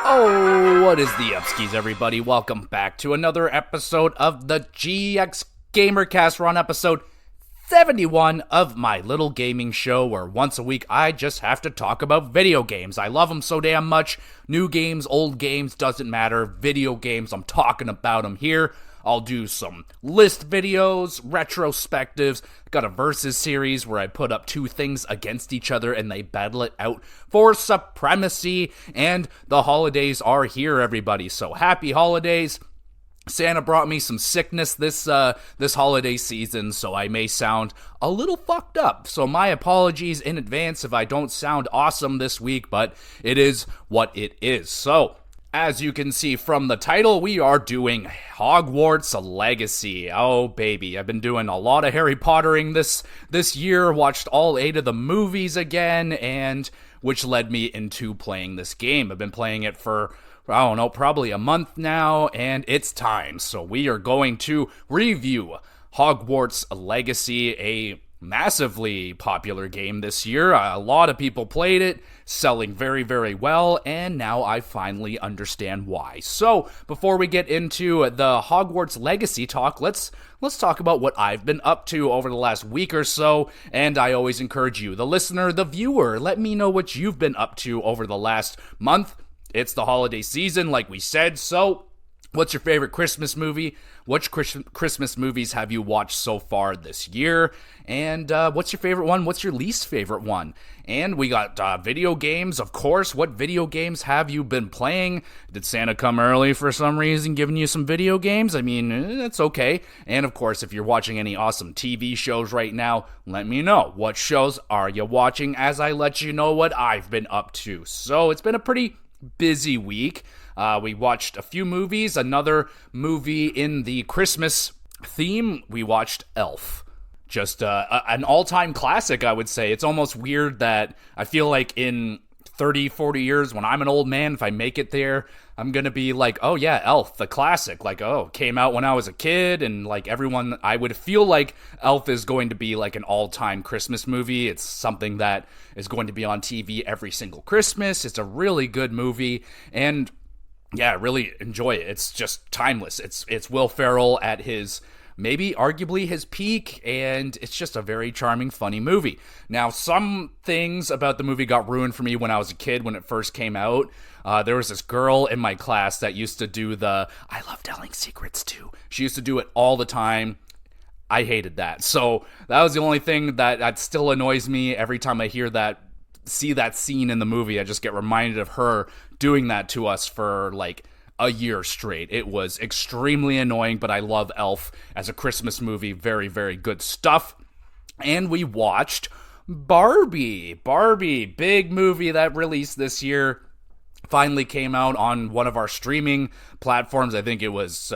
Oh, what is the upskis, everybody? Welcome back to another episode of the GXGamerCast. We're on episode 71 of my little gaming show where once a week I just have to talk about video games. I love them so damn much. New games, old games, doesn't matter. Video games, I'm talking about them here. I'll do some list videos, retrospectives, got a versus series where I put up two things against each other and they battle it out for supremacy, and the holidays are here, everybody, so happy holidays. Santa brought me some sickness this holiday season, so I may sound a little fucked up, so my apologies in advance if I don't sound awesome this week, but it is what it is. So, as you can see from the title, we are doing Hogwarts Legacy. Oh, baby. I've been doing a lot of Harry Pottering this year, watched all 8 of the movies again, and which led me into playing this game. I've been playing it for, I don't know, probably a month now, and it's time. So we are going to review Hogwarts Legacy, a massively popular game this year. A lot of people played it, selling very, very well, and now I finally understand why. So, before we get into the Hogwarts Legacy talk, let's talk about what I've been up to over the last week or so, and I always encourage you, the listener, the viewer, let me know what you've been up to over the last month. It's the holiday season, like we said, so what's your favorite Christmas movie? Which Christmas movies have you watched so far this year? And what's your favorite one? What's your least favorite one? And we got video games, of course. What video games have you been playing? Did Santa come early for some reason, giving you some video games? I mean, that's okay. And of course, if you're watching any awesome TV shows right now, let me know. What shows are you watching as I let you know what I've been up to? So it's been a pretty busy week. We watched a few movies. Another movie in the Christmas theme, we watched Elf. Just an all-time classic, I would say. It's almost weird that I feel like in 30, 40 years, when I'm an old man, if I make it there, I'm going to be like, oh yeah, Elf, the classic. Like, oh, came out when I was a kid, and like everyone, I would feel like Elf is going to be like an all-time Christmas movie. It's something that is going to be on TV every single Christmas. It's a really good movie, and yeah, I really enjoy it. It's just timeless. It's Will Ferrell at his, maybe arguably his peak, and it's just a very charming, funny movie. Now, some things about the movie got ruined for me when I was a kid, when it first came out. There was this girl in my class that used to do the, I love telling secrets too. She used to do it all the time. I hated that. So that was the only thing that still annoys me every time I see that scene in the movie. I just get reminded of her doing that to us for like a year straight. It was extremely annoying, but I love Elf as a Christmas movie. Very, very good stuff. And we watched Barbie. Barbie, big movie that released this year. Finally came out on one of our streaming platforms. I think it was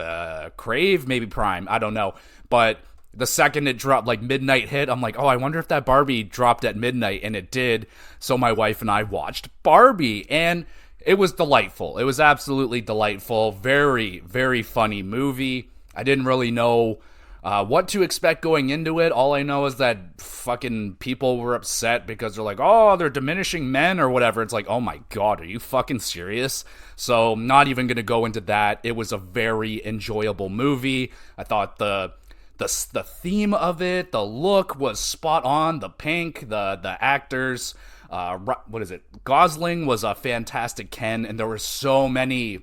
Crave, maybe Prime. I don't know. But the second it dropped, like midnight hit, I'm like, oh, I wonder if that Barbie dropped at midnight, and it did. So my wife and I watched Barbie, and it was delightful. It was absolutely delightful. Very, very funny movie. I didn't really know what to expect going into it. All I know is that fucking people were upset because they're like, oh, they're diminishing men or whatever. It's like, oh my god, are you fucking serious? So I'm not even going to go into that. It was a very enjoyable movie. I thought the theme of it, the look was spot on. The pink, the actors, what is it? Gosling was a fantastic Ken, and there were so many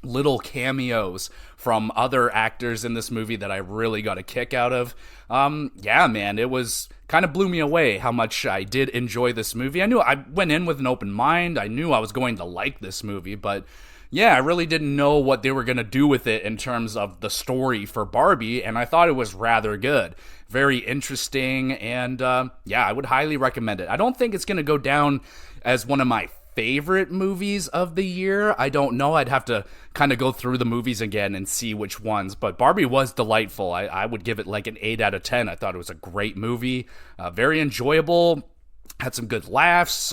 little cameos from other actors in this movie that I really got a kick out of. Yeah, man, it was kind of blew me away how much I did enjoy this movie. I went in with an open mind. I knew I was going to like this movie, but yeah, I really didn't know what they were going to do with it in terms of the story for Barbie, and I thought it was rather good. Very interesting, and yeah, I would highly recommend it. I don't think it's going to go down as one of my favorite movies of the year. I don't know. I'd have to kind of go through the movies again and see which ones, but Barbie was delightful. I would give it like an 8 out of 10. I thought it was a great movie, very enjoyable. Had some good laughs.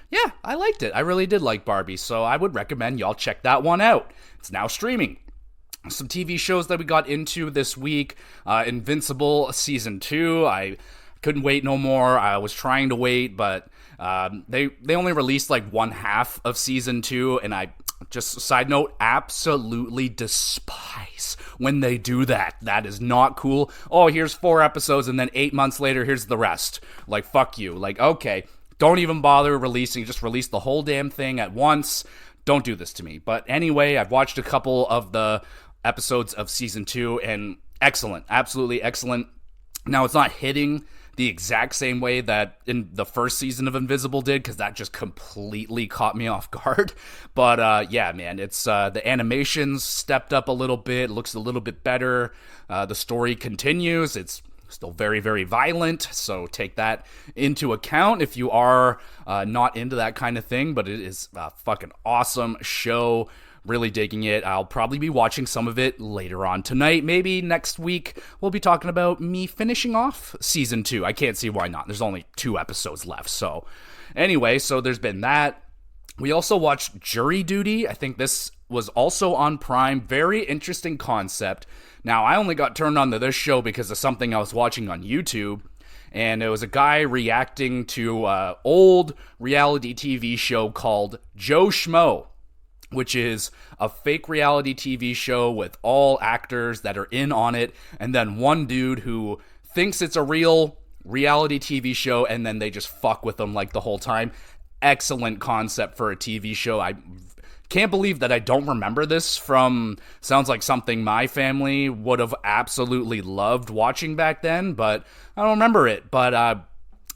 Yeah, I liked it. I really did like Barbie, so I would recommend y'all check that one out. It's now streaming. Some TV shows that we got into this week. Invincible Season 2. I couldn't wait no more. I was trying to wait, but they only released like one half of Season 2, and I just a side note, absolutely despise when they do that. That is not cool. Oh, here's 4 episodes, and then 8 months later, here's the rest. Like, fuck you. Like, okay, don't even bother releasing. Just release the whole damn thing at once. Don't do this to me. But anyway, I've watched a couple of the episodes of season 2, and excellent. Absolutely excellent. Now, it's not hitting the exact same way that in the first season of Invisible did, because that just completely caught me off guard. But yeah, man, it's the animations stepped up a little bit, looks a little bit better. The story continues. It's still very, very violent, so take that into account if you are not into that kind of thing. But it is a fucking awesome show. Really digging it. I'll probably be watching some of it later on tonight. Maybe next week we'll be talking about me finishing off season 2. I can't see why not. There's only 2 episodes left. So anyway, so there's been that. We also watched Jury Duty. I think this was also on Prime. Very interesting concept. Now, I only got turned on to this show because of something I was watching on YouTube. And it was a guy reacting to an old reality TV show called Joe Schmo, which is a fake reality TV show with all actors that are in on it, and then one dude who thinks it's a real reality TV show, and then they just fuck with them like the whole time. Excellent concept for a TV show. I can't believe that I don't remember this from, sounds like something my family would have absolutely loved watching back then, but I don't remember it. But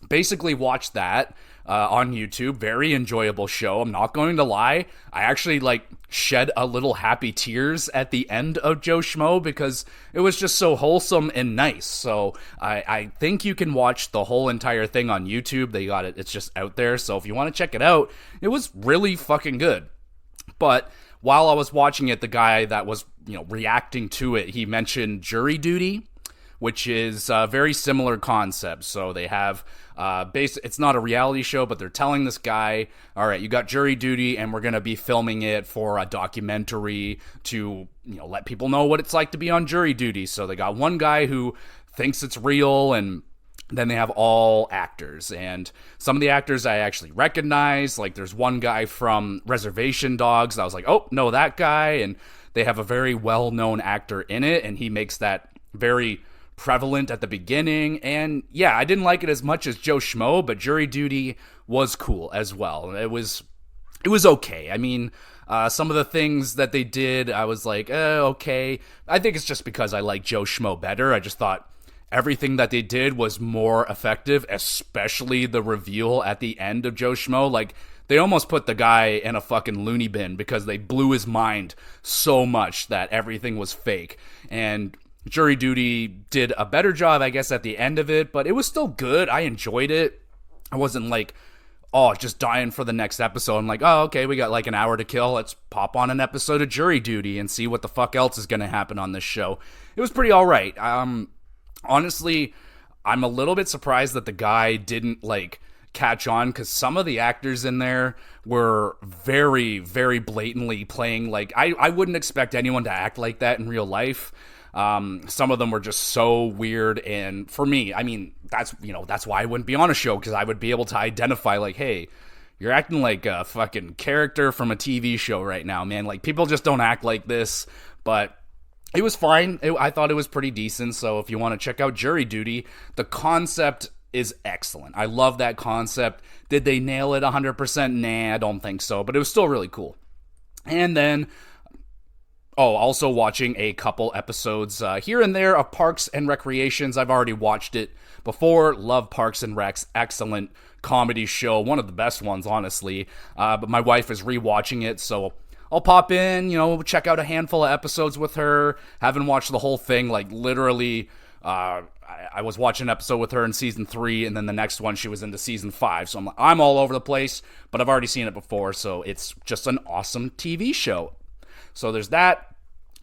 basically watched that on YouTube. Very enjoyable show. I'm not going to lie. I actually shed a little happy tears at the end of Joe Schmo because it was just so wholesome and nice. So I think you can watch the whole entire thing on YouTube. They got it. It's just out there. So if you want to check it out, it was really fucking good. But while I was watching it, the guy that was, reacting to it, he mentioned Jury Duty, which is a very similar concept. So they have it's not a reality show, but they're telling this guy, all right, you got jury duty, and we're going to be filming it for a documentary to, let people know what it's like to be on jury duty. So they got one guy who thinks it's real, and then they have all actors. And some of the actors I actually recognize. Like, there's one guy from Reservation Dogs. I was like, oh, no, that guy. And they have a very well-known actor in it, and he makes that very prevalent at the beginning. And yeah, I didn't like it as much as Joe Schmo, but Jury Duty was cool as well. It was okay. I mean, some of the things that they did, I was like, okay. I think it's just because I like Joe Schmo better. I just thought everything that they did was more effective, especially the reveal at the end of Joe Schmo. Like, they almost put the guy in a fucking loony bin because they blew his mind so much that everything was fake. And Jury Duty did a better job, I guess, at the end of it, but it was still good. I enjoyed it. I wasn't like, just dying for the next episode. I'm like, oh, okay, we got like an hour to kill. Let's pop on an episode of Jury Duty and see what the fuck else is going to happen on this show. It was pretty all right. Honestly, I'm a little bit surprised that the guy didn't catch on, because some of the actors in there were very, very blatantly playing I wouldn't expect anyone to act like that in real life. Some of them were just so weird, and for me, I mean, that's why I wouldn't be on a show, because I would be able to identify hey, you're acting like a fucking character from a TV show right now, man. People just don't act like this. But it was fine. I thought it was pretty decent. So if you want to check out Jury Duty, the concept is excellent. I love that concept. Did they nail it 100%? Nah, I don't think so, but it was still really cool. And then also watching a couple episodes here and there of Parks and Recreations. I've already watched it before. Love Parks and Recs. Excellent comedy show. One of the best ones, honestly. But my wife is rewatching it, so I'll pop in, check out a handful of episodes with her. Haven't watched the whole thing. Literally, I was watching an episode with her in season 3, and then the next one she was into season 5. So I'm all over the place, but I've already seen it before, so it's just an awesome TV show. So there's that.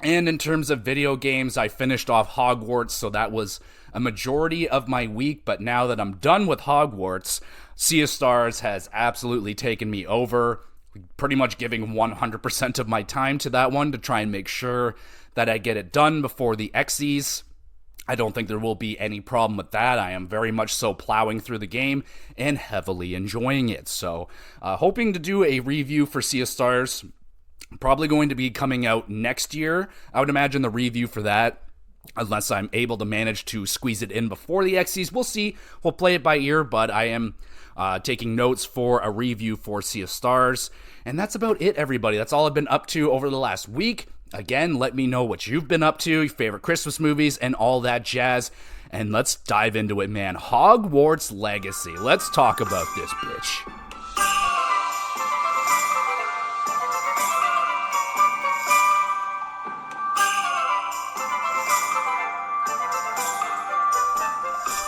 And in terms of video games, I finished off Hogwarts, so that was a majority of my week. But now that I'm done with Hogwarts, Sea of Stars has absolutely taken me over, pretty much giving 100% of my time to that one to try and make sure that I get it done before the Xyz. I don't think there will be any problem with that. I am very much so plowing through the game and heavily enjoying it. So, hoping to do a review for Sea of Stars Probably going to be coming out next year. I would imagine the review for that, unless I'm able to manage to squeeze it in before the Xyz. We'll see. We'll play it by ear, but I am taking notes for a review for Sea of Stars. And that's about it, everybody. That's all I've been up to over the last week. Again, let me know what you've been up to, your favorite Christmas movies, and all that jazz. And let's dive into it, man. Hogwarts Legacy. Let's talk about this bitch.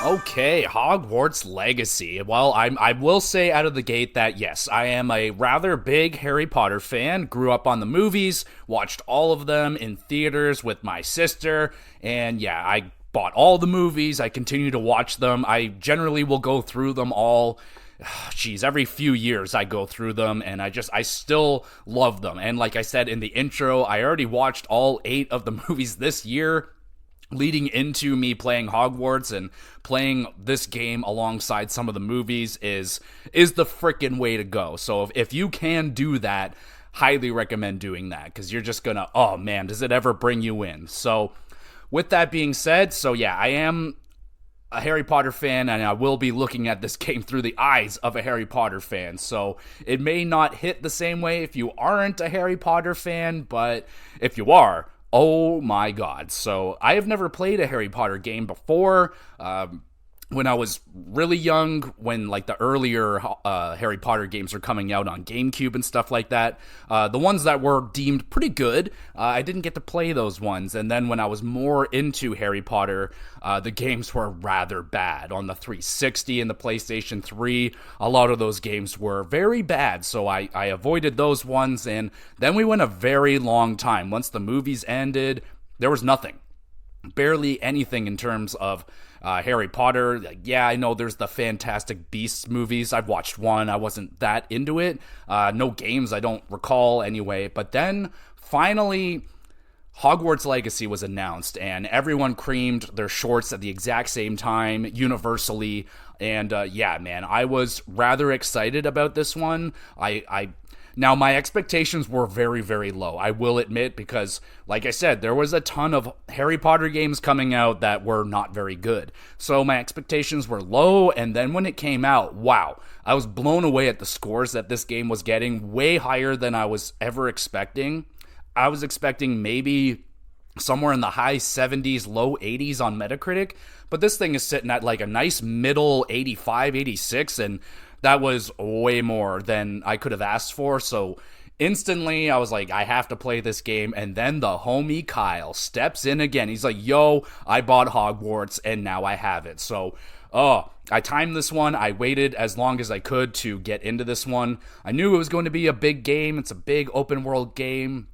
Okay, Hogwarts Legacy. Well, I will say out of the gate that yes, I am a rather big Harry Potter fan. Grew up on the movies, watched all of them in theaters with my sister, and yeah, I bought all the movies. I continue to watch them. I generally will go through them all. Every few years I go through them, and I still love them. And like I said in the intro, I already watched all 8 of the movies this year, leading into me playing Hogwarts, and playing this game alongside some of the movies is the frickin' way to go. So if you can do that, highly recommend doing that, because you're just gonna, oh man, does it ever bring you in. So with that being said, so yeah, I am a Harry Potter fan, and I will be looking at this game through the eyes of a Harry Potter fan. So it may not hit the same way if you aren't a Harry Potter fan, but if you are, oh my god. So I have never played a Harry Potter game before. When I was really young, when like the earlier Harry Potter games were coming out on GameCube and stuff like that, the ones that were deemed pretty good, I didn't get to play those ones. And then when I was more into Harry Potter, the games were rather bad. On the 360 and the PlayStation 3, a lot of those games were very bad, so I avoided those ones. And then we went a very long time. Once the movies ended, there was nothing. Barely anything in terms of Harry Potter. Yeah, I know there's the Fantastic Beasts movies. I've watched one. I wasn't that into it. No games, I don't recall anyway. But then, finally, Hogwarts Legacy was announced, and everyone creamed their shorts at the exact same time, universally. And yeah, man, I was rather excited about this one. Now, my expectations were very, very low, I will admit, because, like I said, there was a ton of Harry Potter games coming out that were not very good. So my expectations were low, and then when it came out, wow, I was blown away at the scores that this game was getting, way higher than I was ever expecting. I was expecting maybe somewhere in the high 70s, low 80s on Metacritic, but this thing is sitting at like a nice middle 85, 86, and that was way more than I could have asked for. So instantly I was like, I have to play this game. And then the homie Kyle steps in again. He's like, yo, I bought Hogwarts and now I have it. So I timed this one. I waited as long as I could to get into this one. I knew it was going to be a big game. It's a big open world game.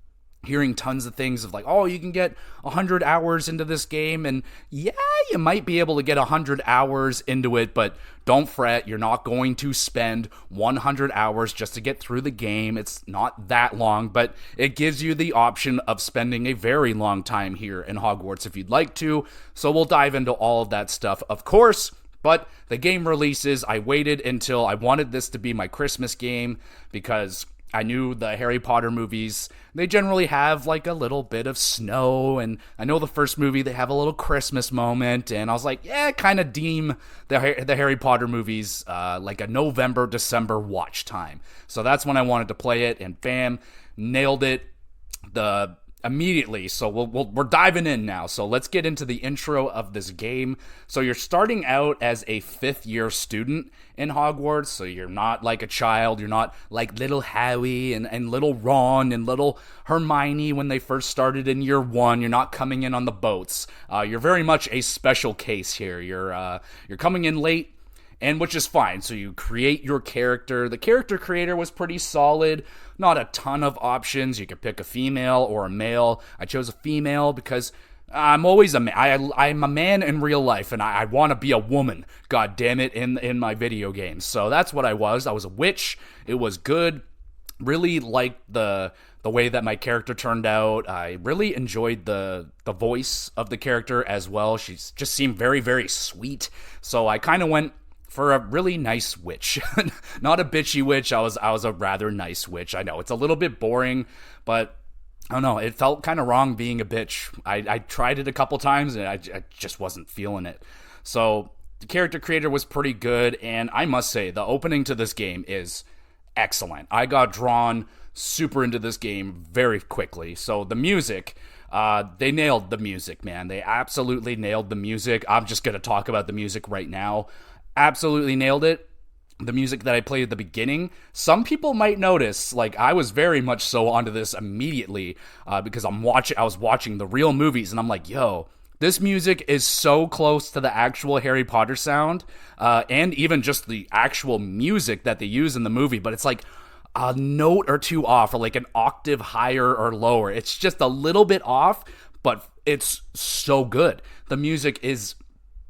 Hearing tons of things of like, oh, you can get 100 hours into this game, and yeah, you might be able to get 100 hours into it, but don't fret, you're not going to spend 100 hours just to get through the game. It's not that long, but it gives you the option of spending a very long time here in Hogwarts if you'd like to, so we'll dive into all of that stuff, of course. But the game releases, I waited until I wanted this to be my Christmas game, because I knew the Harry Potter movies, they generally have like a little bit of snow, and I know the first movie, they have a little Christmas moment, and I was like, yeah, kind of deem the Harry Potter movies like a November, December watch time. So that's when I wanted to play it, and bam, nailed it immediately. So we're diving in now. So let's get into the intro of this game. So you're starting out as a 5th year student in Hogwarts. So you're not like a child. You're not like little Harry and little Ron and little Hermione when they first started in year 1. You're not coming in on the boats. You're very much a special case here. You're coming in late, and which is fine. So you create your character. The character creator was pretty solid. Not a ton of options. You could pick a female or a male. I chose a female because I'm always a man. I'm a man in real life, and I want to be a woman, god damn it, in my video games. So that's what I was. I was a witch. It was good. Really liked the way that my character turned out. I really enjoyed the voice of the character as well. She just seemed very, very sweet. So I kind of went for a really nice witch. Not a bitchy witch. I was a rather nice witch. I know it's a little bit boring, but I don't know. It felt kind of wrong being a bitch. I tried it a couple times and I just wasn't feeling it. So the character creator was pretty good, and I must say the opening to this game is excellent. I got drawn super into this game very quickly. So the music, they nailed the music, man. They absolutely nailed the music. I'm just going to talk about the music right now. Absolutely nailed it. The music that I played at the beginning, some people might notice, like, I was very much so onto this immediately, because I was watching the real movies, and I'm like, yo, this music is so close to the actual Harry Potter sound, and even just the actual music that they use in the movie, but it's like a note or two off, or like an octave higher or lower. It's just a little bit off, but it's so good. The music is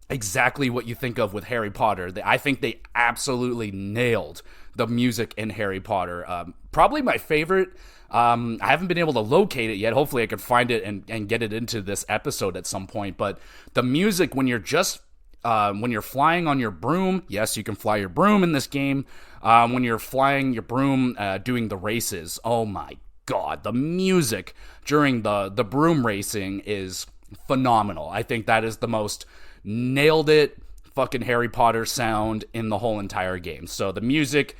exactly what you think of with Harry Potter. I think they absolutely nailed the music in Harry Potter. Probably my favorite. I haven't been able to locate it yet. Hopefully I can find it and get it into this episode at some point. But the music when you're flying on your broom, yes, you can fly your broom in this game. When you're flying your broom, doing the races, oh my god, the music during the broom racing is phenomenal. I think that is the most nailed it fucking Harry Potter sound in the whole entire game. So the music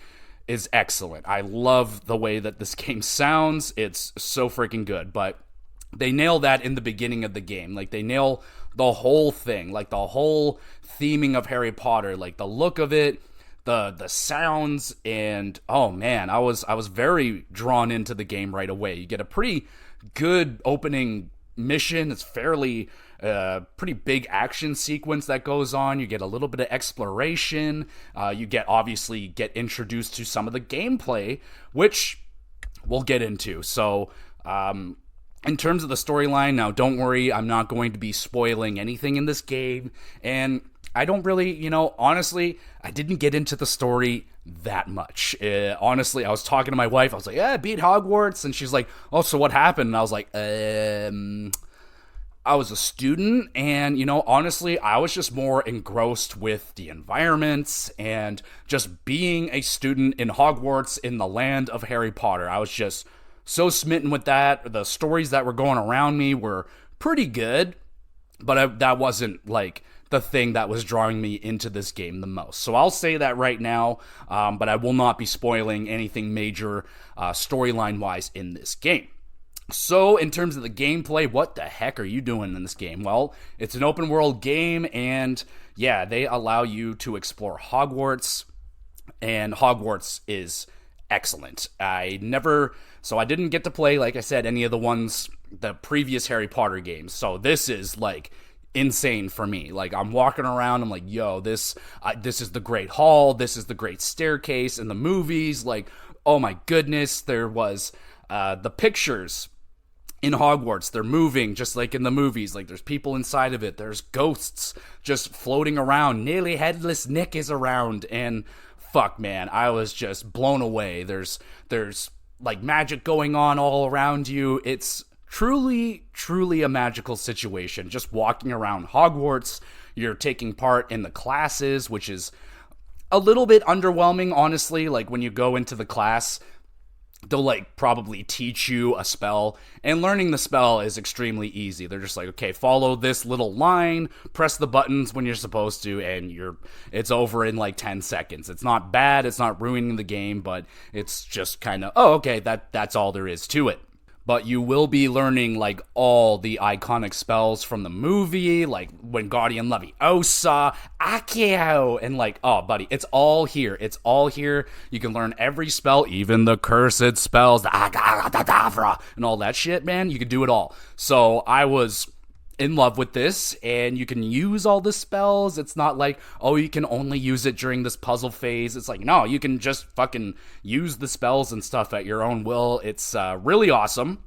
is excellent. I love the way that this game sounds. It's so freaking good. But they nail that in the beginning of the game. Like, they nail the whole thing, like the whole theming of Harry Potter, like the look of it, the sounds, and oh man, I was very drawn into the game right away. You get a pretty good opening mission. It's fairly pretty big action sequence that goes on. You get a little bit of exploration. You get introduced to some of the gameplay, which we'll get into. So in terms of the storyline, now don't worry, I'm not going to be spoiling anything in this game, and I don't really, honestly, I didn't get into the story that much. Honestly, I was talking to my wife, I was like, yeah, I beat Hogwarts, and she's like, oh, so what happened? And I was like, I was a student, and, honestly, I was just more engrossed with the environments and just being a student in Hogwarts in the land of Harry Potter. I was just so smitten with that. The stories that were going around me were pretty good, but that wasn't, like, the thing that was drawing me into this game the most. So I'll say that right now, but I will not be spoiling anything major storyline-wise in this game. So, in terms of the gameplay, what the heck are you doing in this game? Well, it's an open world game, and yeah, they allow you to explore Hogwarts, and Hogwarts is excellent. I didn't get to play, like I said, any of the previous Harry Potter games, so this is, like, insane for me. Like, I'm walking around, I'm like, yo, this is the Great Hall, this is the Great Staircase in the movies, like, oh my goodness, there was the pictures in Hogwarts, they're moving just like in the movies. Like, there's people inside of it, there's ghosts just floating around, nearly headless Nick is around, and fuck, man, I was just blown away. There's like magic going on all around you. It's truly a magical situation just walking around Hogwarts. You're taking part in the classes, which is a little bit underwhelming, honestly. Like, when you go into the class, they'll, like, probably teach you a spell, and learning the spell is extremely easy. They're just like, okay, follow this little line, press the buttons when you're supposed to, and it's over in, like, 10 seconds. It's not bad, it's not ruining the game, but it's just kind of, oh, okay, that's all there is to it. But you will be learning, like, all the iconic spells from the movie, like Wingardium Leviosa, Accio, and, like, oh, buddy, it's all here. It's all here. You can learn every spell, even the cursed spells, the Agadavra, and all that shit, man. You can do it all. So I was in love with this, and you can use all the spells. It's not like, oh, you can only use it during this puzzle phase. It's like, no, you can just fucking use the spells and stuff at your own will. It's really awesome.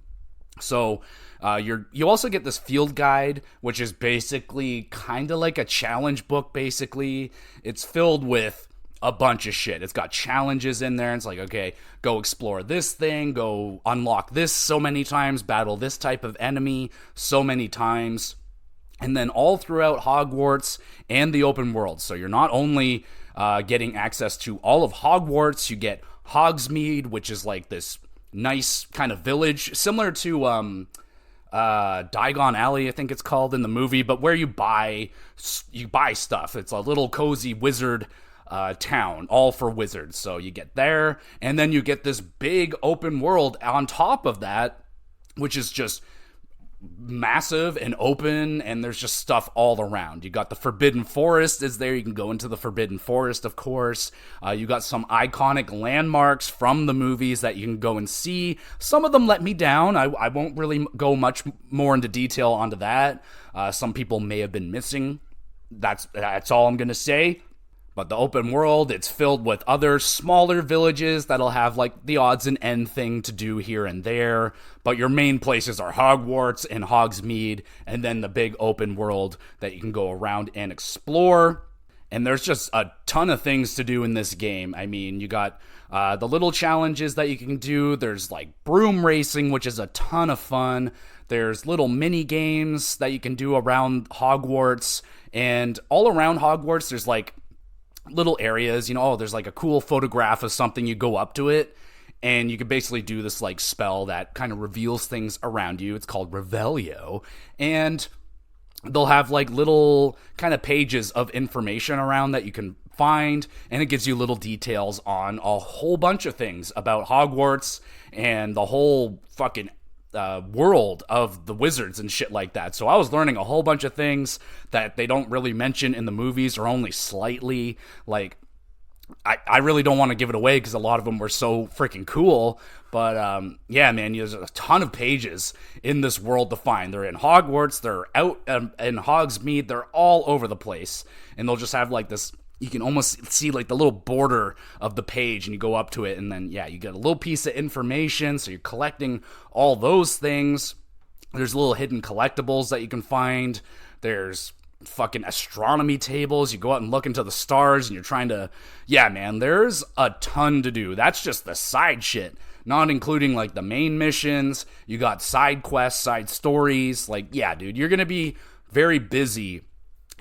So you also get this field guide, which is basically kind of like a challenge book. Basically, it's filled with a bunch of shit. It's got challenges in there. It's like, okay, go explore this thing, go unlock this so many times, battle this type of enemy so many times. And then all throughout Hogwarts and the open world. So you're not only getting access to all of Hogwarts. You get Hogsmeade, which is like this nice kind of village, similar to Diagon Alley, I think it's called in the movie, but where you buy stuff. It's a little cozy wizard town, all for wizards. So you get there, and then you get this big open world on top of that, which is just massive and open, and there's just stuff all around. You got the Forbidden Forest is there. You can go into the Forbidden Forest, of course. You got some iconic landmarks from the movies that you can go and see. Some of them let me down. I won't really go much more into detail onto that. Some people may have been missing. That's all I'm going to say. But the open world, it's filled with other smaller villages that'll have like the odds and end thing to do here and there. But your main places are Hogwarts and Hogsmeade, and then the big open world that you can go around and explore. And there's just a ton of things to do in this game. I mean, you got the little challenges that you can do. There's like broom racing, which is a ton of fun. There's little mini games that you can do around Hogwarts. And all around Hogwarts, there's like little areas, there's like a cool photograph of something, you go up to it, and you can basically do this like spell that kind of reveals things around you. It's called Revelio, and they'll have like little kind of pages of information around that you can find, and it gives you little details on a whole bunch of things about Hogwarts and the whole fucking world of the wizards and shit like that. So I was learning a whole bunch of things that they don't really mention in the movies, or only slightly. Like, I really don't want to give it away because a lot of them were so freaking cool. But yeah, man, there's a ton of pages in this world to find. They're in Hogwarts, they're out in Hogsmeade, they're all over the place. And they'll just have like this, you can almost see like the little border of the page, and you go up to it, and then, yeah, you get a little piece of information, so you're collecting all those things. There's little hidden collectibles that you can find. There's fucking astronomy tables. You go out and look into the stars, and you're trying to... Yeah, man, there's a ton to do. That's just the side shit, not including, like, the main missions. You got side quests, side stories. Like, yeah, dude, you're gonna be very busy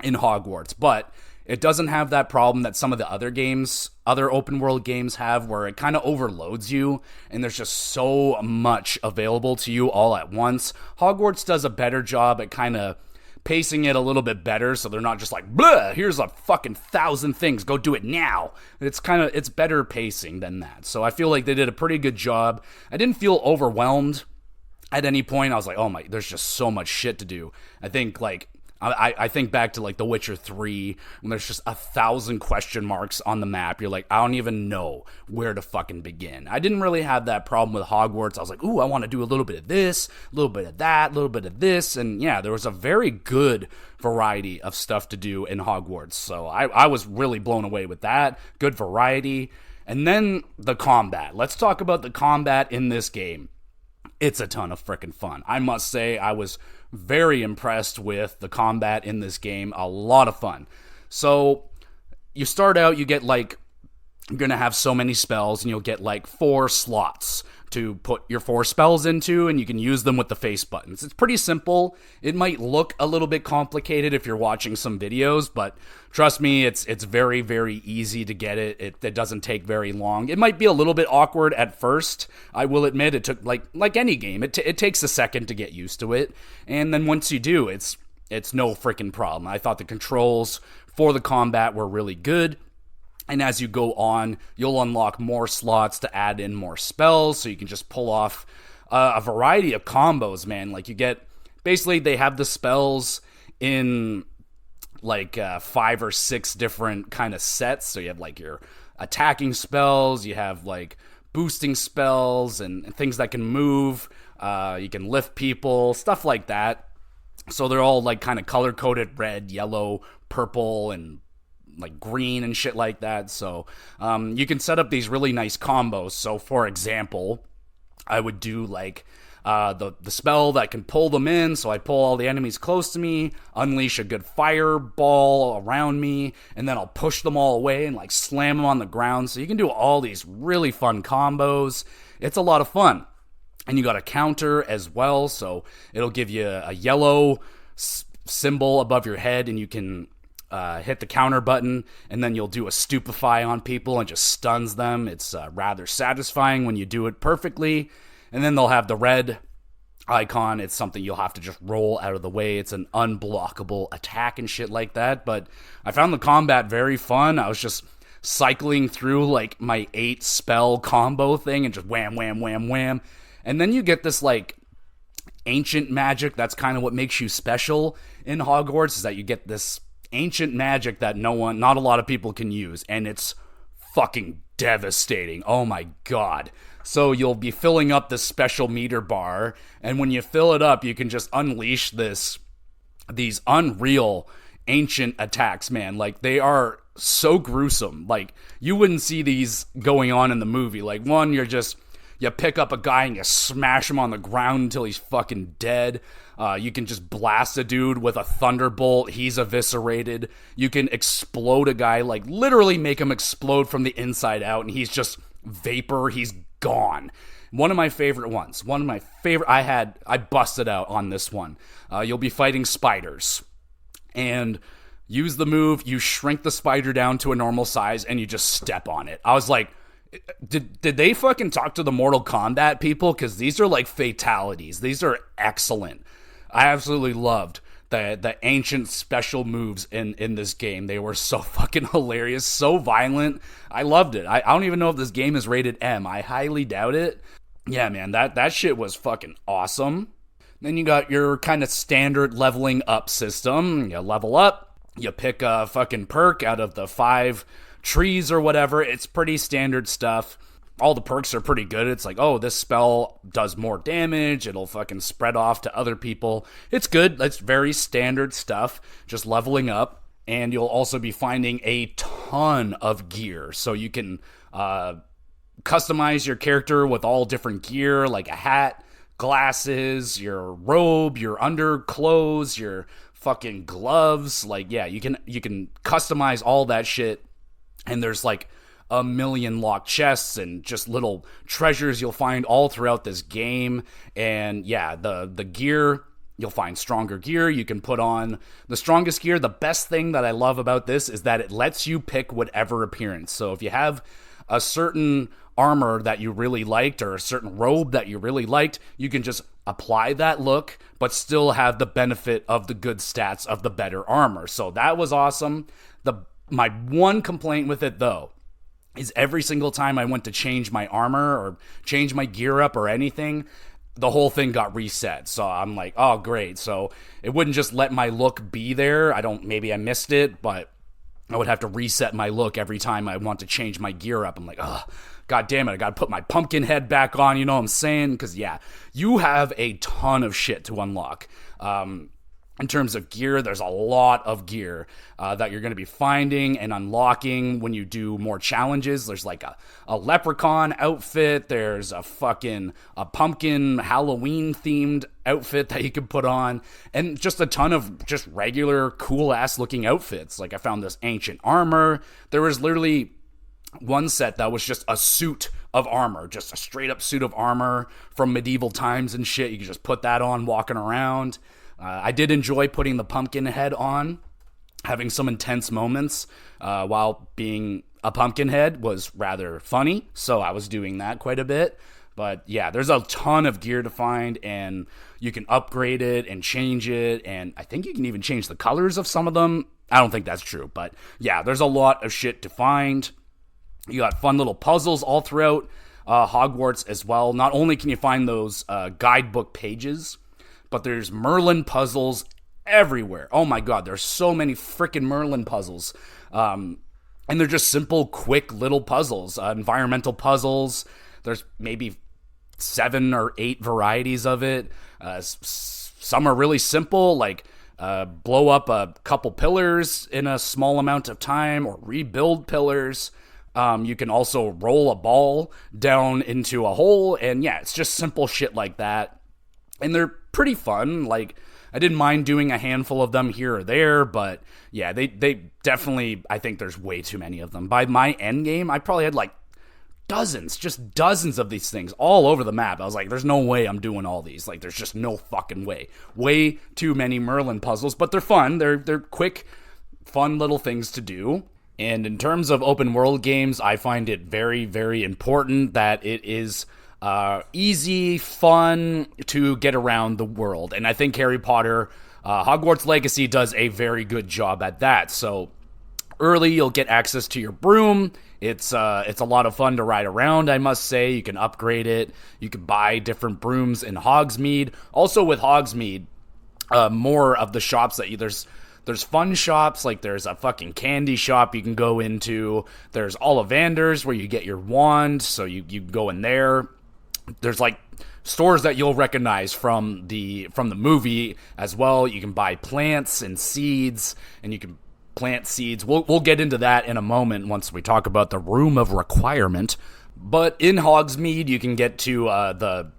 in Hogwarts, but it doesn't have that problem that some of the other open world games have, where it kind of overloads you and there's just so much available to you all at once. Hogwarts does a better job at kind of pacing it a little bit better, so they're not just like, blah, here's a fucking 1,000 things, go do it now. It's better pacing than that. So I feel like they did a pretty good job. I didn't feel overwhelmed at any point. I was like, oh my, there's just so much shit to do. I think like, I think back to like The Witcher 3, when there's just 1,000 question marks on the map. You're like, I don't even know where to fucking begin. I didn't really have that problem with Hogwarts. I was like, ooh, I want to do a little bit of this, a little bit of that, a little bit of this. And yeah, there was a very good variety of stuff to do in Hogwarts. So I was really blown away with that. Good variety. And then the combat. Let's talk about the combat in this game. It's a ton of freaking fun. I must say, I was very impressed with the combat in this game. A lot of fun. So you start out, you get like, you're going to have so many spells, and you'll get like 4 slots to put your 4 spells into, and you can use them with the face buttons. It's pretty simple. It might look a little bit complicated if you're watching some videos, but trust me, it's very, very easy to get it. It doesn't take very long. It might be a little bit awkward at first. I will admit, it took like any game. It takes a second to get used to it, and then once you do, it's no freaking problem. I thought the controls for the combat were really good. And as you go on, you'll unlock more slots to add in more spells, so you can just pull off a variety of combos, man. Like, you get... Basically, they have the spells in, like, 5 or 6 different kind of sets. So you have, like, your attacking spells, you have, like, boosting spells, and things that can move. You can lift people, stuff like that. So they're all, like, kind of color-coded: red, yellow, purple, and like green and shit like that. So you can set up these really nice combos. So for example, I would do like the spell that can pull them in. So I pull all the enemies close to me, unleash a good fireball around me, and then I'll push them all away and like slam them on the ground. So you can do all these really fun combos. It's a lot of fun. And you got a counter as well. So it'll give you a yellow symbol above your head, and you can hit the counter button, and then you'll do a stupefy on people and just stuns them. It's rather satisfying when you do it perfectly. And then they'll have the red icon. It's something you'll have to just roll out of the way. It's an unblockable attack and shit like that. But I found the combat very fun. I was just cycling through like my 8 spell combo thing and just wham, wham, wham, wham. And then you get this like ancient magic. That's kind of what makes you special in Hogwarts, is that you get this ancient magic that not a lot of people can use. And it's fucking devastating. Oh my god. So you'll be filling up this special meter bar, and when you fill it up, you can just unleash these unreal ancient attacks, man. Like, they are so gruesome. Like, you wouldn't see these going on in the movie. Like, one, you pick up a guy and you smash him on the ground until he's fucking dead. You can just blast a dude with a thunderbolt. He's eviscerated. You can explode a guy, like literally make him explode from the inside out, and he's just vapor. He's gone. One of my favorite ones. I busted out on this one. You'll be fighting spiders. And use the move, you shrink the spider down to a normal size, and you just step on it. I was like, did they fucking talk to the Mortal Kombat people? Because these are like fatalities. These are excellent. I absolutely loved the ancient special moves in this game. They were so fucking hilarious, so violent. I loved it. I don't even know if this game is rated M. I highly doubt it. Yeah, man, that shit was fucking awesome. Then you got your kind of standard leveling up system. You level up, you pick a fucking perk out of the 5 trees or whatever. It's pretty standard stuff. All the perks are pretty good. It's like, oh, this spell does more damage. It'll fucking spread off to other people. It's good. That's very standard stuff. Just leveling up. And you'll also be finding a ton of gear. So you can customize your character with all different gear, like a hat, glasses, your robe, your underclothes, your fucking gloves. Like, yeah, you can customize all that shit. And there's like a million locked chests and just little treasures you'll find all throughout this game. And yeah, the gear, you'll find stronger gear. You can put on the strongest gear. The best thing that I love about this is that it lets you pick whatever appearance. So if you have a certain armor that you really liked or a certain robe that you really liked, you can just apply that look but still have the benefit of the good stats of the better armor. So that was awesome. My one complaint with it, though, is every single time I went to change my armor or change my gear up or anything, the whole thing got reset. So I'm like, oh, great. So it wouldn't just let my look be there. Maybe I missed it, but I would have to reset my look every time I want to change my gear up. I'm like, oh, god damn it, I gotta put my pumpkin head back on, you know what I'm saying? Because, yeah, you have a ton of shit to unlock. In terms of gear, there's a lot of gear that you're going to be finding and unlocking when you do more challenges. There's like a leprechaun outfit. There's a pumpkin Halloween themed outfit that you can put on, and just a ton of just regular cool ass looking outfits. Like, I found this ancient armor. There was literally one set that was just a suit of armor, just a straight up suit of armor from medieval times and shit. You can just put that on walking around. I did enjoy putting the pumpkin head on. Having some intense moments while being a pumpkin head was rather funny, so I was doing that quite a bit. But yeah, there's a ton of gear to find, and you can upgrade it and change it, and I think you can even change the colors of some of them. I don't think that's true, but yeah, there's a lot of shit to find. You got fun little puzzles all throughout Hogwarts as well. Not only can you find those guidebook pages, but there's Merlin puzzles everywhere. Oh my god, there's so many freaking Merlin puzzles. And they're just simple, quick little puzzles. Environmental puzzles. There's maybe 7 or 8 varieties of it. Some are really simple, like blow up a couple pillars in a small amount of time or rebuild pillars. You can also roll a ball down into a hole. And yeah, it's just simple shit like that. And they're pretty fun. Like, I didn't mind doing a handful of them here or there, but yeah, they definitely, I think there's way too many of them. By my end game, I probably had like just dozens of these things all over the map. I was like, there's no way I'm doing all these. Like, there's just no fucking way. Way too many Merlin puzzles, but they're fun. They're quick, fun little things to do. And in terms of open world games, I find it very, very important that it is easy, fun to get around the world. And I think Harry Potter Hogwarts Legacy does a very good job at that. So early, you'll get access to your broom. It's a lot of fun to ride around, I must say. You can upgrade it. You can buy different brooms in Hogsmeade. Also with Hogsmeade, more of the shops that there's fun shops, like there's a fucking candy shop you can go into. There's Ollivanders where you get your wand, so you go in there. There's like stores that you'll recognize from the movie as well. You can buy plants and seeds, and you can plant seeds. We'll get into that in a moment once we talk about the Room of Requirement. But in Hogsmeade, you can get to the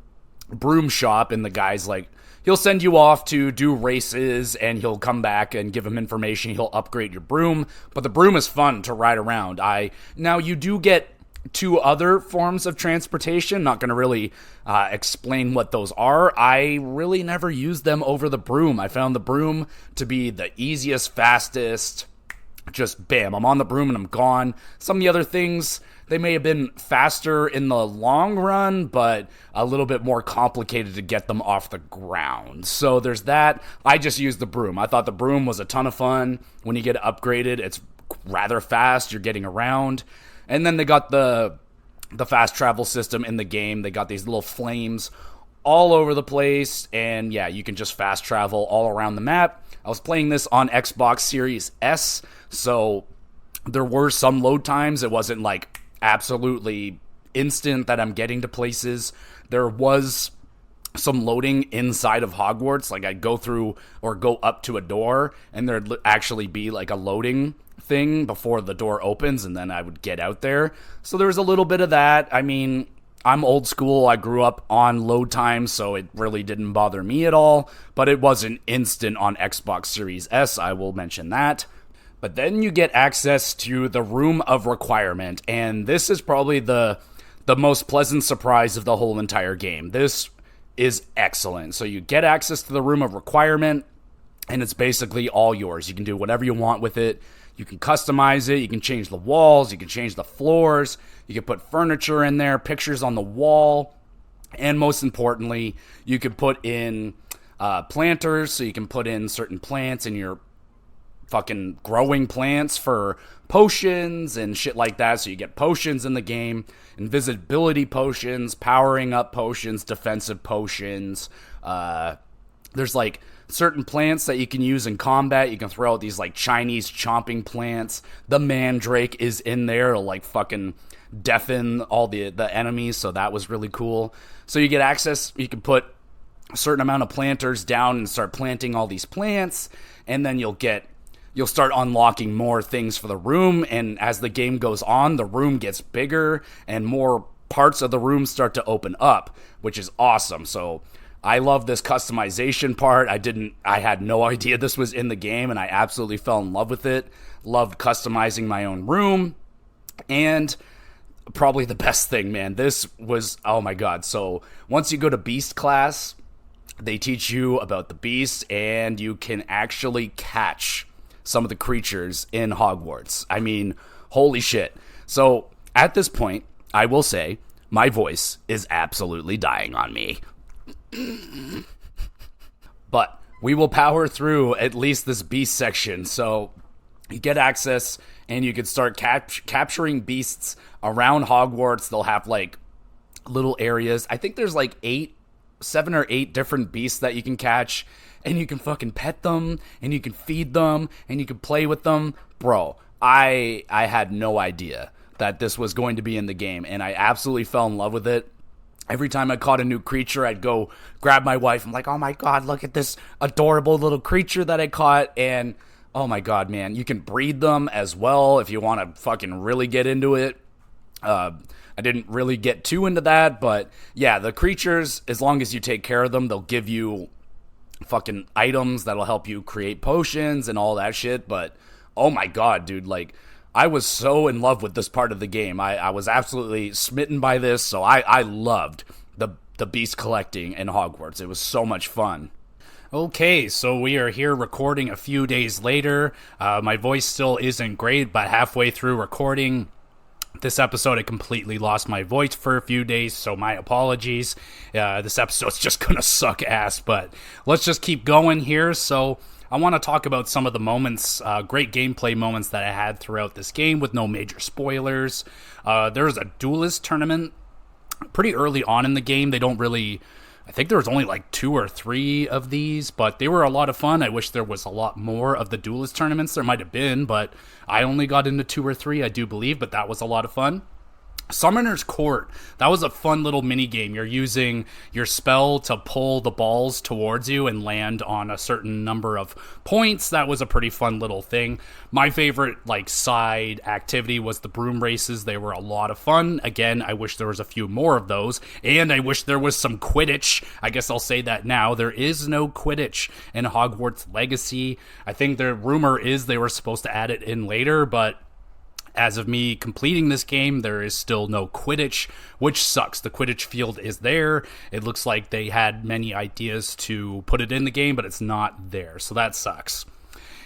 broom shop, and the guy's like, he'll send you off to do races, and he'll come back and give him information. He'll upgrade your broom, but the broom is fun to ride around. Now you do get 2 other forms of transportation. Not going to really explain what those are. I really never used them over the broom. I found the broom to be the easiest, fastest. Just bam, I'm on the broom and I'm gone. Some of the other things, they may have been faster in the long run, but a little bit more complicated to get them off the ground. So there's that. I just used the broom. I thought the broom was a ton of fun. When you get upgraded, it's rather fast. You're getting around. And then they got the fast travel system in the game. They got these little flames all over the place. And yeah, you can just fast travel all around the map. I was playing this on Xbox Series S, so there were some load times. It wasn't like absolutely instant that I'm getting to places. There was some loading inside of Hogwarts. Like I'd go through or go up to a door, and there'd actually be like a loading thing before the door opens, and then I would get out there. So there was a little bit of that. I mean, I'm old school. I grew up on load times, so it really didn't bother me at all. But it wasn't instant on Xbox Series S, I will mention that. But then you get access to the Room of Requirement, and this is probably the most pleasant surprise of the whole entire game. This is excellent. So you get access to the Room of Requirement, and it's basically all yours. You can do whatever you want with it. You can customize it. You can change the walls. You can change the floors. You can put furniture in there, pictures on the wall. And most importantly, you can put in planters. So you can put in certain plants in your fucking growing plants for potions and shit like that. So you get potions in the game. Invisibility potions, powering up potions, defensive potions. There's like certain plants that you can use in combat. You can throw out these like Chinese chomping plants. The mandrake is in there to like fucking deafen all the enemies, so that was really cool. So you get access, you can put a certain amount of planters down and start planting all these plants, and then you'll start unlocking more things for the room, and as the game goes on, the room gets bigger and more parts of the room start to open up, which is awesome. So I love this customization part. I had no idea this was in the game, and I absolutely fell in love with it. Loved customizing my own room. And probably the best thing, man, this was, oh my god. So once you go to Beast class, they teach you about the beasts, and you can actually catch some of the creatures in Hogwarts. I mean, holy shit. So at this point, I will say, my voice is absolutely dying on me. But we will power through at least this beast section. So you get access, and you can start capturing beasts around Hogwarts. They'll have like little areas. I think there's like 7 or 8 different beasts that you can catch, and you can fucking pet them, and you can feed them, and you can play with them. Bro, I had no idea that this was going to be in the game, and I absolutely fell in love with it. Every time I caught a new creature, I'd go grab my wife. I'm like, oh my god, look at this adorable little creature that I caught. And oh my god, man, you can breed them as well if you want to fucking really get into it. I didn't really get too into that, but yeah, the creatures, as long as you take care of them, they'll give you fucking items that'll help you create potions and all that shit. But oh my god, dude, like, I was so in love with this part of the game. I was absolutely smitten by this, so I loved the beast collecting in Hogwarts. It was so much fun. Okay, so we are here recording a few days later. My voice still isn't great, but halfway through recording this episode, I completely lost my voice for a few days, so my apologies. This episode's just gonna suck ass, but let's just keep going here. So I want to talk about some of the moments, great gameplay moments that I had throughout this game with no major spoilers. There's a duelist tournament pretty early on in the game. I think there was only like 2 or 3 of these, but they were a lot of fun. I wish there was a lot more of the duelist tournaments. There might have been, but I only got into 2 or 3, I do believe, but that was a lot of fun. Summoner's Court, that was a fun little mini game. You're using your spell to pull the balls towards you and land on a certain number of points. That was a pretty fun little thing. My favorite side activity was the broom races. They were a lot of fun. Again, I wish there was a few more of those, and I wish there was some Quidditch. I guess I'll say that now. There is no Quidditch in Hogwarts Legacy. I think the rumor is they were supposed to add it in later, but as of me completing this game, there is still no Quidditch, which sucks. The Quidditch field is there. It looks like they had many ideas to put it in the game, but it's not there, so that sucks.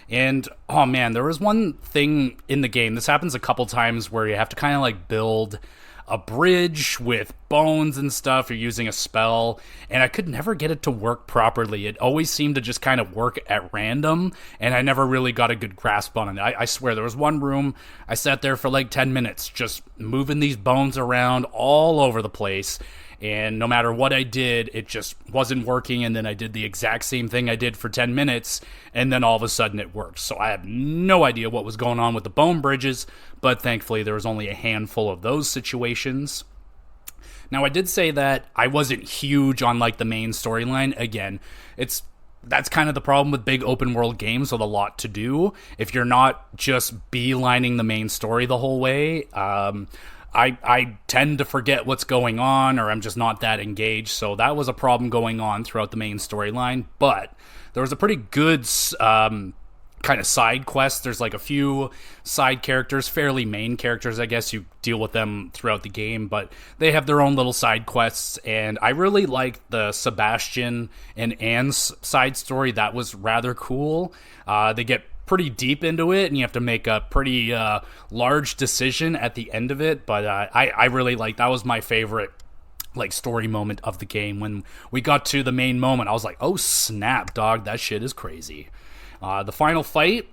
And, oh man, there was one thing in the game. This happens a couple times where you have to kind of build a bridge with bones and stuff. You're using a spell, and I could never get it to work properly. It always seemed to just kind of work at random, and I never really got a good grasp on it. I swear, there was one room, I sat there for 10 minutes just moving these bones around all over the place, and no matter what I did, it just wasn't working, and then I did the exact same thing I did for 10 minutes, and then all of a sudden it worked. So I have no idea what was going on with the bone bridges, but thankfully there was only a handful of those situations. Now, I did say that I wasn't huge on the main storyline. Again, that's kind of the problem with big open world games with a lot to do. If you're not just beelining the main story the whole way, I tend to forget what's going on, or I'm just not that engaged, so that was a problem going on throughout the main storyline. But there was a pretty good kind of side quest. There's a few side characters, fairly main characters, I guess. You deal with them throughout the game, but they have their own little side quests, and I really liked the Sebastian and Anne's side story. That was rather cool. They get pretty deep into it, and you have to make a pretty large decision at the end of it, but I really like that. Was my favorite story moment of the game. When we got to the main moment, I was like, oh snap, dog, that shit is crazy. The final fight,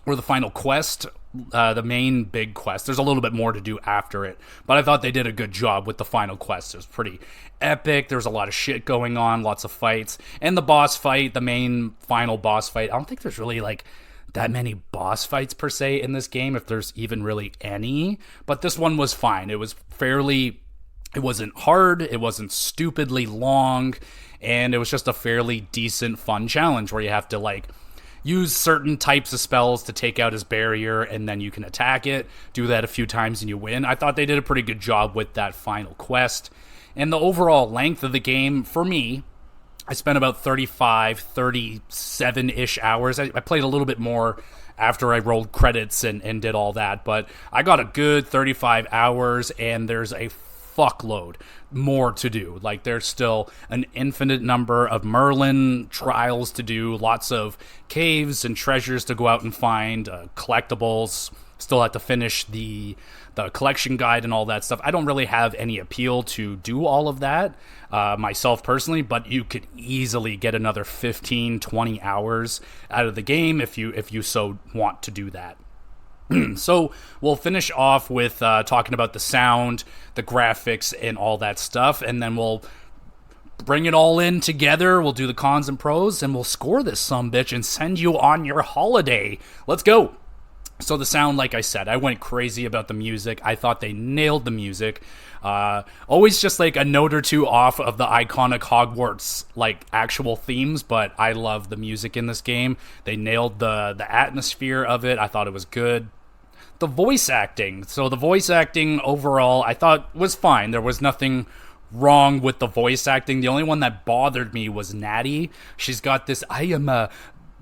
or the final quest, the main big quest, there's a little bit more to do after it, but I thought they did a good job with the final quest. It was pretty epic. There was a lot of shit going on, lots of fights, and the boss fight, the main final boss fight, I don't think there's really that many boss fights per se in this game, if there's even really any, but this one was fine. It was it wasn't hard, it wasn't stupidly long, and it was just a fairly decent, fun challenge where you have to use certain types of spells to take out his barrier, and then you can attack it, do that a few times, and you win. I thought they did a pretty good job with that final quest, and the overall length of the game, for me, I spent about 37-ish hours. I played a little bit more after I rolled credits and did all that, but I got a good 35 hours, and there's a fuckload more to do. There's still an infinite number of Merlin trials to do, lots of caves and treasures to go out and find, collectibles. Still have to finish the collection guide and all that stuff. I don't really have any appeal to do all of that myself personally, but you could easily get another 15-20 hours out of the game if you so want to do that. So we'll finish off with talking about the sound, the graphics, and all that stuff, and then we'll bring it all in together. We'll do the cons and pros, and we'll score this sumbitch and send you on your holiday. Let's go! So the sound, like I said, I went crazy about the music. I thought they nailed the music. Always just a note or two off of the iconic Hogwarts actual themes, but I love the music in this game. They nailed the atmosphere of it. I thought it was good. The voice acting. So the voice acting overall I thought was fine. There was nothing wrong with the voice acting. The only one that bothered me was Natty. She's got this, I am a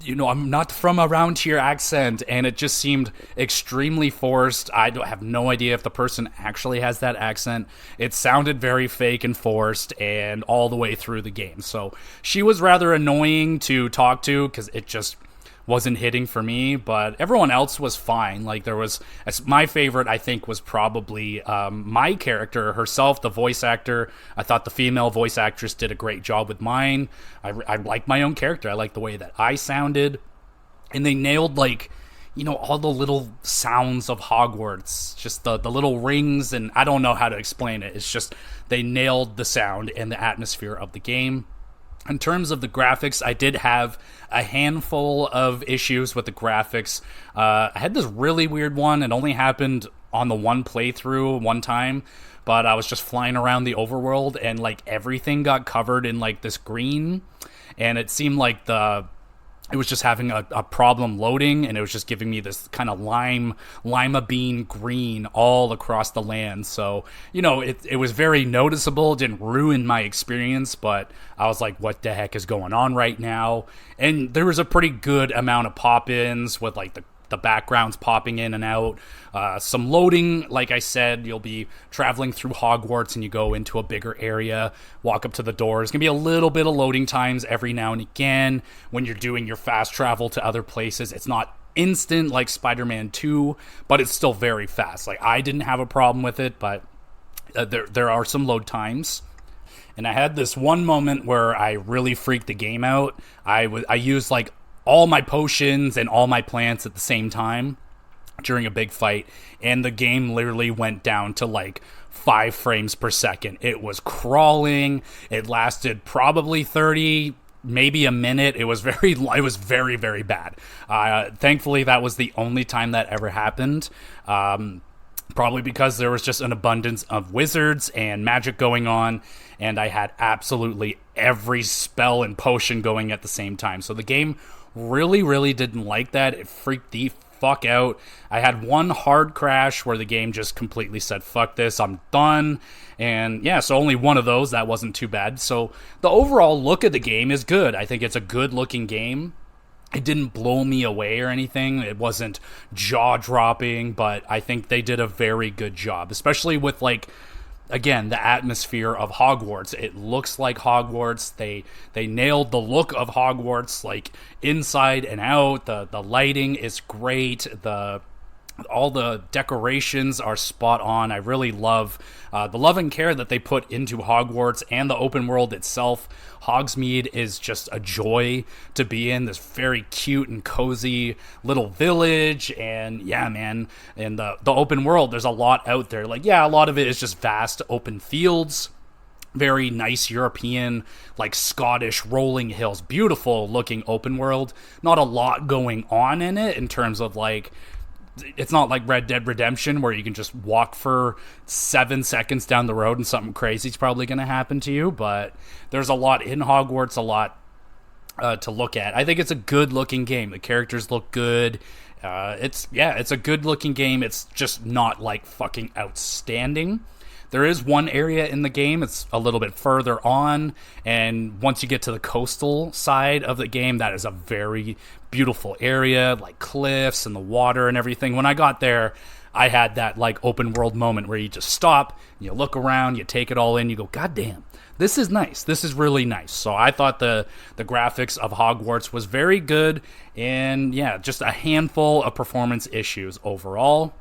I'm not from around here accent, and it just seemed extremely forced. I have no idea if the person actually has that accent. It sounded very fake and forced, and all the way through the game. So she was rather annoying to talk to because it just wasn't hitting for me, but everyone else was fine. Like, there was, my favorite, I think, was probably my character herself, the voice actor. I thought the female voice actress did a great job with mine. I like my own character. I like the way that I sounded, and they nailed, like, all the little sounds of Hogwarts, just the little rings, and I don't know how to explain it. It's just, they nailed the sound and the atmosphere of the game. In terms of the graphics, I did have a handful of issues with the graphics. I had this really weird one. It only happened on the one playthrough one time, but I was just flying around the overworld, and like everything got covered in like this green, and it seemed like it was just having a problem loading, and it was just giving me this kind of lima bean green all across the land. So, it was very noticeable. It didn't ruin my experience, but I was like, what the heck is going on right now? And there was a pretty good amount of pop-ins with like the backgrounds popping in and out. Some loading, like I said, you'll be traveling through Hogwarts and you go into a bigger area, walk up to the doors. There's going to be a little bit of loading times every now and again when you're doing your fast travel to other places. It's not instant like Spider-Man 2, but it's still very fast. Like, I didn't have a problem with it, but there are some load times. And I had this one moment where I really freaked the game out. I used like all my potions and all my plants at the same time during a big fight, and the game literally went down to like 5 frames per second. It was crawling. It lasted probably 30, maybe a minute. It was very, very bad. Thankfully, that was the only time that ever happened. Probably because there was just an abundance of wizards and magic going on, and I had absolutely every spell and potion going at the same time. So the game really didn't like that. It freaked the fuck out. I had one hard crash where the game just completely said, fuck this, I'm done. And yeah, so only one of those. That wasn't too bad. So the overall look of the game is good. I think it's a good looking game. It didn't blow me away or anything. It wasn't jaw-dropping, but I think they did a very good job, especially with, like, again, the atmosphere of Hogwarts. It looks like Hogwarts. They nailed the look of Hogwarts, like, inside and out. The lighting is great. All the decorations are spot on. I really love the love and care that they put into Hogwarts and the open world itself. Hogsmeade is just a joy to be in. This very cute and cozy little village, and yeah, man, in the open world, there's a lot out there. Like, yeah, a lot of it is just vast open fields. Very nice European, like Scottish rolling hills, beautiful looking open world. Not a lot going on in it in terms of like, it's not like Red Dead Redemption where you can just walk for 7 seconds down the road and something crazy is probably going to happen to you, but there's a lot in Hogwarts, a lot to look at. I think it's a good looking game. The characters look good. It's a good looking game. It's just not like fucking outstanding. There is one area in the game, it's a little bit further on, and once you get to the coastal side of the game, that is a very beautiful area, like cliffs and the water and everything. When I got there, I had that like open world moment where you just stop, you look around, you take it all in, you go, God damn, this is nice. This is really nice. So I thought the graphics of Hogwarts was very good, and yeah, just a handful of performance issues overall.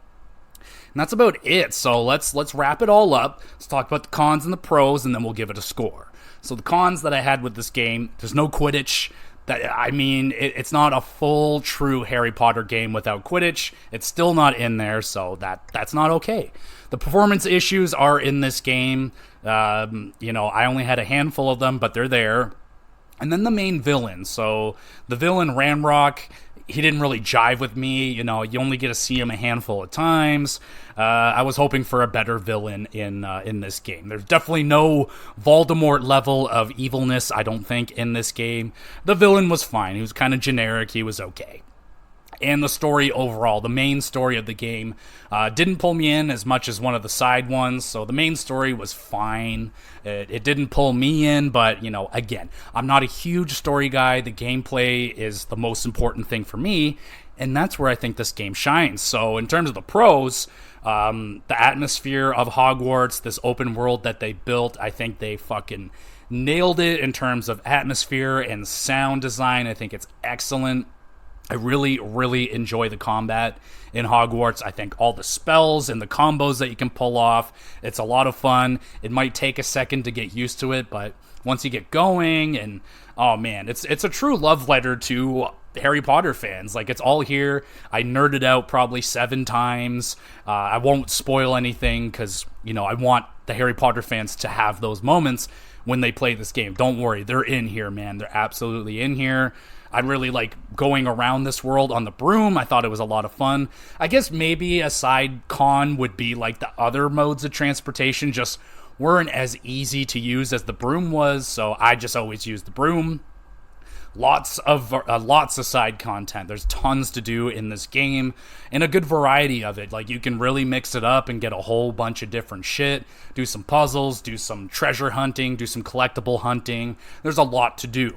And that's about it. So let's wrap it all up. Let's talk about the cons and the pros, and then we'll give it a score. So the cons that I had with this game, there's no Quidditch. It's not a full, true Harry Potter game without Quidditch. It's still not in there, so that's not okay. The performance issues are in this game. I only had a handful of them, but they're there. And then the main villain. So the villain, Ramrock, he didn't really jive with me. You only get to see him a handful of times. I was hoping for a better villain in this game. There's definitely no Voldemort level of evilness, I don't think, in this game. The villain was fine. He was kind of generic. He was okay. and the story overall. The main story of the game didn't pull me in as much as one of the side ones, so the main story was fine. It didn't pull me in, but, again, I'm not a huge story guy. The gameplay is the most important thing for me, and that's where I think this game shines. So in terms of the pros, the atmosphere of Hogwarts, this open world that they built, I think they fucking nailed it in terms of atmosphere and sound design. I think it's excellent. I really, really enjoy the combat in Hogwarts. I think all the spells and the combos that you can pull off, it's a lot of fun. It might take a second to get used to it, but once you get going, and oh man, it's a true love letter to Harry Potter fans. Like, it's all here. I nerded out probably 7 times. I won't spoil anything because, I want the Harry Potter fans to have those moments when they play this game. Don't worry, they're in here, man. They're absolutely in here. I really like going around this world on the broom. I thought it was a lot of fun. I guess maybe a side con would be like the other modes of transportation just weren't as easy to use as the broom was, so I just always used the broom. Lots of side content. There's tons to do in this game, and a good variety of it. Like, you can really mix it up and get a whole bunch of different shit. Do some puzzles, do some treasure hunting, do some collectible hunting. There's a lot to do.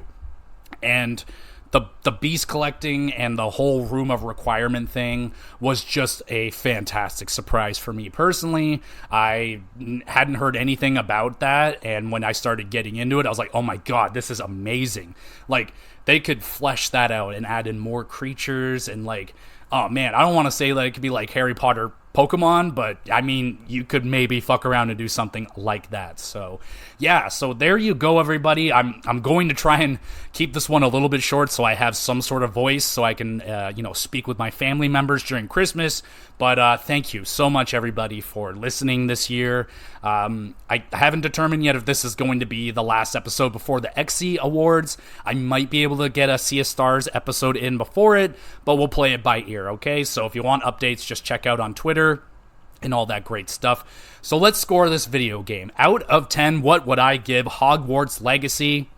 And the beast collecting and the whole room of requirement thing was just a fantastic surprise for me personally. I hadn't heard anything about that, and when I started getting into it, I was like, oh my god, this is amazing. Like, they could flesh that out and add in more creatures, and like, oh man, I don't want to say that it could be like Harry Potter Pokemon, but I mean, you could maybe fuck around and do something like that. So yeah, so there you go, everybody. I'm going to try and keep this one a little bit short so I have some sort of voice so I can speak with my family members during Christmas. But thank you so much, everybody, for listening this year. I haven't determined yet if this is going to be the last episode before the XC Awards. I might be able to get a Sea of Stars episode in before it, but we'll play it by ear, okay? So if you want updates, just check out on Twitter and all that great stuff. So let's score this video game. Out of 10, what would I give Hogwarts Legacy?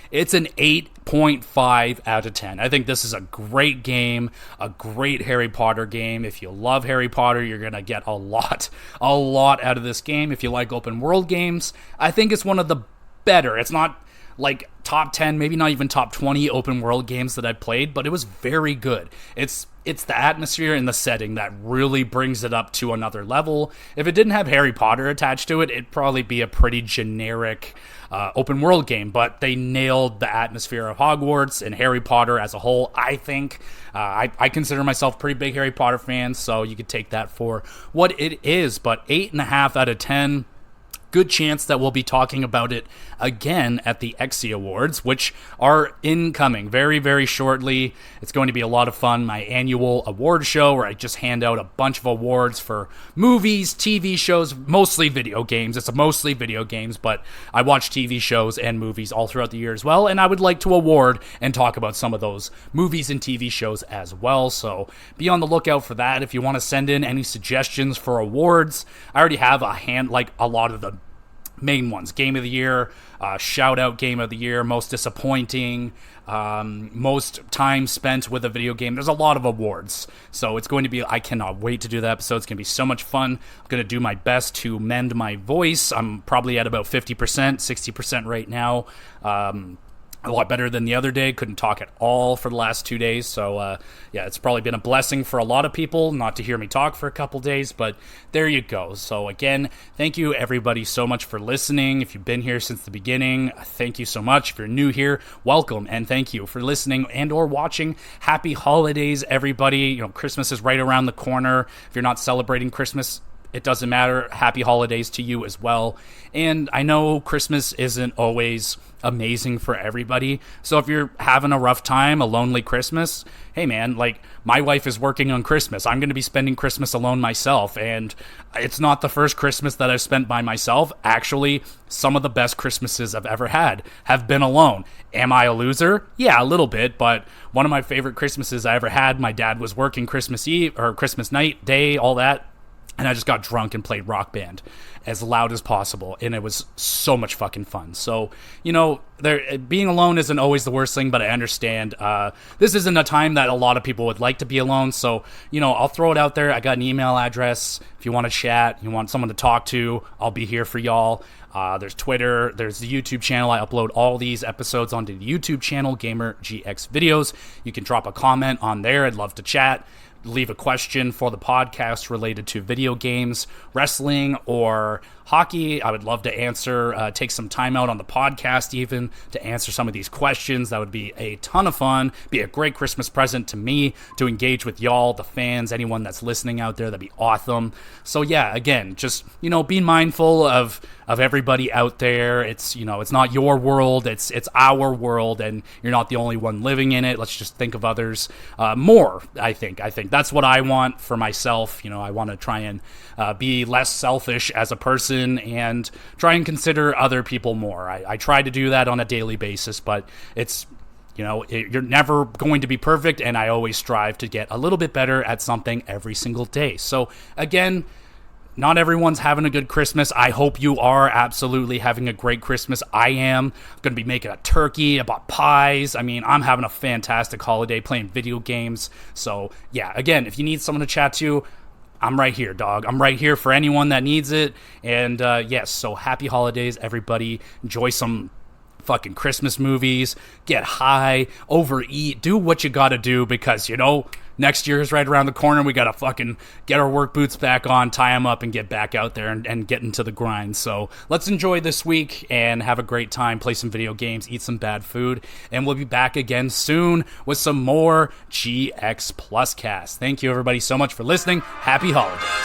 It's an 8.5 out of 10. I think this is a great game, a great Harry Potter game. If you love Harry Potter, you're going to get a lot out of this game. If you like open world games, I think it's one of the better. It's not like top 10, maybe not even top 20 open world games that I've played, but it was very good. It's the atmosphere and the setting that really brings it up to another level. If it didn't have Harry Potter attached to it, it'd probably be a pretty generic open world game, but they nailed the atmosphere of Hogwarts and Harry Potter as a whole, I think. I consider myself a pretty big Harry Potter fan, so you could take that for what it is, but 8.5 out of 10. Good chance that we'll be talking about it again at the XC Awards, which are incoming very, very shortly. It's going to be a lot of fun. My annual award show where I just hand out a bunch of awards for movies, TV shows, mostly video games. It's mostly video games, but I watch TV shows and movies all throughout the year as well, and I would like to award and talk about some of those movies and TV shows as well, so be on the lookout for that. If you want to send in any suggestions for awards, I already have a lot of the main ones. Game of the Year, shout out Game of the Year, most disappointing, most time spent with a video game. There's a lot of awards, so it's going to be, I cannot wait to do the episode. It's going to be so much fun. I'm going to do my best to mend my voice. I'm probably at about 50%, 60% right now. A lot better than the other day. Couldn't talk at all for the last 2 days. So, it's probably been a blessing for a lot of people not to hear me talk for a couple days, but there you go. So, again, thank you, everybody, so much for listening. If you've been here since the beginning, thank you so much. If you're new here, welcome, and thank you for listening and or watching. Happy holidays, everybody. Christmas is right around the corner. If you're not celebrating Christmas, it doesn't matter. Happy holidays to you as well. And I know Christmas isn't always amazing for everybody. So if you're having a rough time, a lonely Christmas, hey man, my wife is working on Christmas. I'm going to be spending Christmas alone myself. And it's not the first Christmas that I've spent by myself. Actually, some of the best Christmases I've ever had have been alone. Am I a loser? Yeah, a little bit. But one of my favorite Christmases I ever had, my dad was working Christmas Eve or Christmas night, day, all that. and I just got drunk and played Rock Band as loud as possible, and it was so much fucking fun. So, being alone isn't always the worst thing, but I understand this isn't a time that a lot of people would like to be alone, so, I'll throw it out there. I got an email address. If you want to chat, you want someone to talk to, I'll be here for y'all. There's Twitter, there's the YouTube channel. I upload all these episodes onto the YouTube channel, Gamer GX Videos. You can drop a comment on there. I'd love to chat. Leave a question for the podcast related to video games, wrestling, or hockey. I would love to answer, take some time out on the podcast even to answer some of these questions. That would be a ton of fun, be a great Christmas present to me, to engage with y'all, the fans, anyone that's listening out there. That'd be awesome. So yeah, again, just, being mindful of everybody out there. It's, it's not your world, it's our world, and you're not the only one living in it. Let's just think of others more, I think that's what I want for myself. I want to try and be less selfish as a person and try and consider other people more. I try to do that on a daily basis, but it's, you're never going to be perfect, and I always strive to get a little bit better at something every single day. So again, not everyone's having a good Christmas. I hope you are absolutely having a great Christmas. I am going to be making a turkey. I bought pies. I'm having a fantastic holiday playing video games. So, yeah, again, if you need someone to chat to, I'm right here, dog. I'm right here for anyone that needs it. And, yes, so happy holidays, everybody. Enjoy some fucking Christmas movies. Get high. Overeat. Do what you got to do because, next year is right around the corner. We got to fucking get our work boots back on, tie them up, and get back out there and get into the grind. So let's enjoy this week and have a great time, play some video games, eat some bad food, and we'll be back again soon with some more GXPlusCast. Thank you, everybody, so much for listening. Happy holidays.